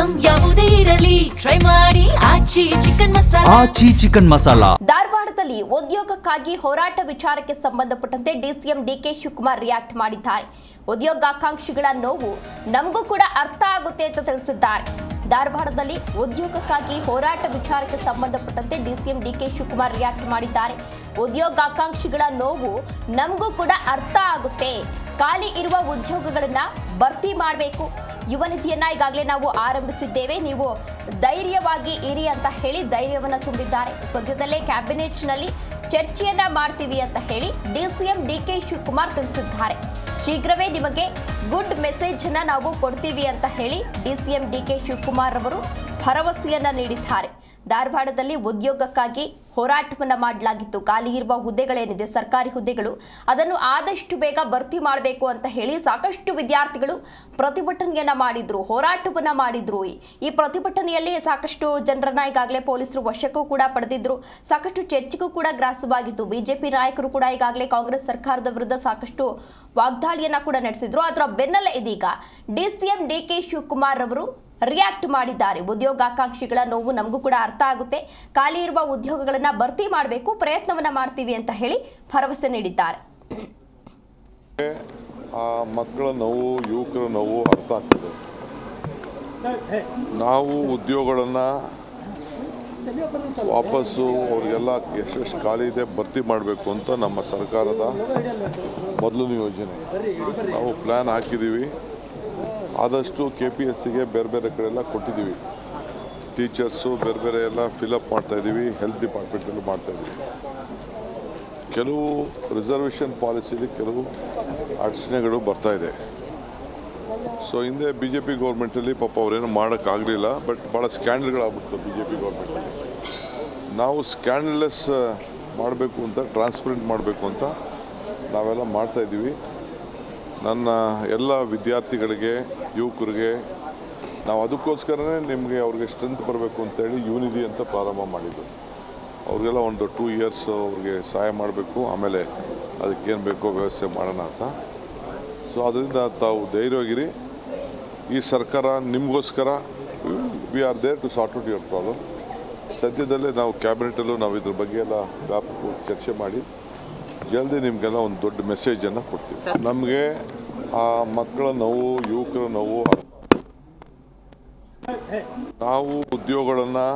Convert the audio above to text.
Item ಯಾವುದೇ ಇರಲಿ try ಮಾಡಿ ಆಚಿ ಚಿಕನ್ ಮಸಾಲಾ. ಧಾರವಾಡದಲ್ಲಿ ಉದ್ಯೋಗಕ್ಕಾಗಿ ಹೋರಾಟ ವಿಚಾರಕ್ಕೆ ಸಂಬಂಧಪಟ್ಟಂತೆ ಡಿಸಿಎಂ ಡಿಕೆ ಶಿವಕುಮಾರ್ ರಿಯಾಕ್ಟ್ ಮಾಡಿದ್ದಾರೆ. ಉದ್ಯೋಗಾಕಾಂಕ್ಷಿಗಳ ನೋವು ನಮಗೂ ಕೂಡ ಅರ್ಥ ಆಗುತ್ತೆ ಅಂತ ತಿಳಿಸಿದ್ದಾರೆ. ಧಾರವಾಡದಲ್ಲಿ ಉದ್ಯೋಗಕ್ಕಾಗಿ ಹೋರಾಟ ವಿಚಾರಕ್ಕೆ ಸಂಬಂಧಪಟ್ಟಂತೆ ಡಿಸಿಎಂ ಡಿಕೆ ಶಿವಕುಮಾರ್ ರಿಯಾಕ್ಟ್ ಮಾಡಿದ್ದಾರೆ. ಉದ್ಯೋಗಾಕಾಂಕ್ಷಿಗಳ ನೋವು ನಮಗೂ ಕೂಡ ಅರ್ಥ ಆಗುತ್ತೆ. ಖಾಲಿ ಇರುವ ಉದ್ಯೋಗಗಳನ್ನ ಭರ್ತಿ ಮಾಡಬೇಕು. ಯುವ ನಿಧಿಯನ್ನ ಈಗಾಗಲೇ ನಾವು ಆರಂಭಿಸಿದ್ದೇವೆ, ನೀವು ಧೈರ್ಯವಾಗಿ ಇರಿ ಅಂತ ಹೇಳಿ ಧೈರ್ಯವನ್ನು ತುಂಬಿದ್ದಾರೆ. ಸದ್ಯದಲ್ಲೇ ಕ್ಯಾಬಿನೆಟ್ನಲ್ಲಿ ಚರ್ಚೆಯನ್ನ ಮಾಡ್ತೀವಿ ಅಂತ ಹೇಳಿ ಡಿಸಿಎಂ ಡಿಕೆ ಶಿವಕುಮಾರ್ ತಿಳಿಸಿದ್ದಾರೆ. ಶೀಘ್ರವೇ ನಿಮಗೆ ಗುಡ್ ಮೆಸೇಜ್ ಅನ್ನ ನಾವು ಕೊಡ್ತೀವಿ ಅಂತ ಹೇಳಿ ಡಿಸಿಎಂ ಡಿಕೆ ಶಿವಕುಮಾರ್ ಅವರು ಭರವಸೆಯನ್ನ ನೀಡಿದ್ದಾರೆ. ಧಾರವಾಡದಲ್ಲಿ ಉದ್ಯೋಗಕ್ಕಾಗಿ ಹೋರಾಟವನ್ನ ಮಾಡಲಾಗಿತ್ತು. ಖಾಲಿ ಇರುವ ಹುದ್ದೆಗಳೇನಿದೆ, ಸರ್ಕಾರಿ ಹುದ್ದೆಗಳು, ಅದನ್ನು ಆದಷ್ಟು ಬೇಗ ಭರ್ತಿ ಮಾಡಬೇಕು ಅಂತ ಹೇಳಿ ಸಾಕಷ್ಟು ವಿದ್ಯಾರ್ಥಿಗಳು ಪ್ರತಿಭಟನೆಯನ್ನ ಮಾಡಿದ್ರು, ಹೋರಾಟವನ್ನ ಮಾಡಿದ್ರು. ಈ ಪ್ರತಿಭಟನೆಯಲ್ಲಿ ಸಾಕಷ್ಟು ಜನರನ್ನ ಈಗಾಗಲೇ ಪೊಲೀಸರು ವಶಕ್ಕೂ ಕೂಡ ಪಡೆದಿದ್ರು. ಸಾಕಷ್ಟು ಚರ್ಚೆಗೂ ಕೂಡ ಗ್ರಾಸವಾಗಿತ್ತು. ಬಿಜೆಪಿ ನಾಯಕರು ಕೂಡ ಈಗಾಗಲೇ ಕಾಂಗ್ರೆಸ್ ಸರ್ಕಾರದ ವಿರುದ್ಧ ಸಾಕಷ್ಟು ವಾಗ್ದಾಳಿಯನ್ನ ಕೂಡ ನಡೆಸಿದ್ರು. ಅದರ ಬೆನ್ನಲ್ಲೇ ಇದೀಗ ಡಿಸಿಎಂ ಡಿಕೆ ಶಿವಕುಮಾರ್ ಅವರು ರಿಯಾಕ್ಟ್ ಮಾಡಿದ್ದಾರೆ. ಉದ್ಯೋಗಾಕಾಂಕ್ಷಿಗಳ ನೋವು ನಮಗೂ ಕೂಡ ಅರ್ಥ ಆಗುತ್ತೆ. ಖಾಲಿ ಇರುವ ಉದ್ಯೋಗಗಳನ್ನ ಭರ್ತಿ ಮಾಡಬೇಕು, ಪ್ರಯತ್ನವನ್ನ ಮಾಡ್ತೀವಿ ಅಂತ ಹೇಳಿ ಭರವಸೆ ನೀಡಿದ್ದಾರೆ. ಆ ಮಕ್ಕಳ ನೋವು, ಯುವಕರ ನೋವು ಅರ್ಥ ಆಗ್ತದೆ. ನಾವು ಉದ್ಯೋಗಗಳನ್ನ ವಾಪಸ್ಸು ಅವ್ರಿಗೆಲ್ಲ ಎಷ್ಟೆಷ್ಟು ಖಾಲಿ ಇದೆ ಭರ್ತಿ ಮಾಡಬೇಕು ಅಂತ ನಮ್ಮ ಸರ್ಕಾರದ ಮೊದಲನೇ ಯೋಜನೆ. ನಾವು ಪ್ಲ್ಯಾನ್ ಹಾಕಿದ್ದೀವಿ. ಆದಷ್ಟು KPSCಗೆ ಬೇರೆ ಬೇರೆ ಕಡೆ ಎಲ್ಲ ಕೊಟ್ಟಿದ್ದೀವಿ. ಟೀಚರ್ಸು ಬೇರೆ ಬೇರೆ ಎಲ್ಲ ಫಿಲಪ್ ಮಾಡ್ತಾಯಿದ್ದೀವಿ. ಹೆಲ್ತ್ ಡಿಪಾರ್ಟ್ಮೆಂಟಲ್ಲೂ ಮಾಡ್ತಾಯಿದ್ದೀವಿ. ಕೆಲವು ರಿಸರ್ವೇಷನ್ ಪಾಲಿಸಿಲಿ ಕೆಲವು ಅಡಚಣೆಗಳು ಬರ್ತಾಯಿದೆ. ಸೊ ಹಿಂದೆ BJP ಗೌರ್ಮೆಂಟಲ್ಲಿ ಪಾಪ ಅವರೇನು ಮಾಡೋಕ್ಕಾಗಲಿಲ್ಲ, ಬಟ್ ಭಾಳ ಸ್ಕ್ಯಾಂಡಲ್ಗಳಾಗ್ಬಿಡ್ತು BJP ಗೌರ್ಮೆಂಟಲ್ಲಿ. ನಾವು ಸ್ಕ್ಯಾಂಡಲ್ಲೆಸ್ ಮಾಡಬೇಕು ಅಂತ, ಟ್ರಾನ್ಸ್ಪರೆಂಟ್ ಮಾಡಬೇಕು ಅಂತ ನಾವೆಲ್ಲ ಮಾಡ್ತಾಯಿದ್ದೀವಿ. ನನ್ನ ಎಲ್ಲ ವಿದ್ಯಾರ್ಥಿಗಳಿಗೆ, ಯುವಕರಿಗೆ ನಾವು ಅದಕ್ಕೋಸ್ಕರನೇ ನಿಮಗೆ ಅವ್ರಿಗೆ ಸ್ಟ್ರೆಂತ್ ಬರಬೇಕು ಅಂತೇಳಿ ಯುವನಿಧಿ ಅಂತ ಪ್ರಾರಂಭ ಮಾಡಿದ್ದು. ಅವ್ರಿಗೆಲ್ಲ ಒಂದು 2 ಇಯರ್ಸ್ ಅವ್ರಿಗೆ ಸಹಾಯ ಮಾಡಬೇಕು, ಆಮೇಲೆ ಅದಕ್ಕೇನು ಬೇಕೋ ವ್ಯವಸ್ಥೆ ಮಾಡೋಣ ಅಂತ. ಸೊ ಅದರಿಂದ ತಾವು ಧೈರ್ಯವಾಗಿರಿ. ಈ ಸರ್ಕಾರ ನಿಮಗೋಸ್ಕರ we are there to sort out your problem. ಸದ್ಯದಲ್ಲೇ ನಾವು ಕ್ಯಾಬಿನೆಟಲ್ಲೂ ನಾವು ಇದ್ರ ಬಗ್ಗೆ ಎಲ್ಲ ವ್ಯಾಪಕವಾಗಿ ಚರ್ಚೆ ಮಾಡಿ ಜಲ್ದಿ ನಿಮಗೆಲ್ಲ ಒಂದು ದೊಡ್ಡ ಮೆಸೇಜನ್ನು ಕೊಡ್ತೀವಿ. ನಮಗೆ ಆ ಮಕ್ಕಳ ನೋವು, ಯುವಕರ ನೋವು, ನಾವು ಉದ್ಯೋಗಗಳನ್ನು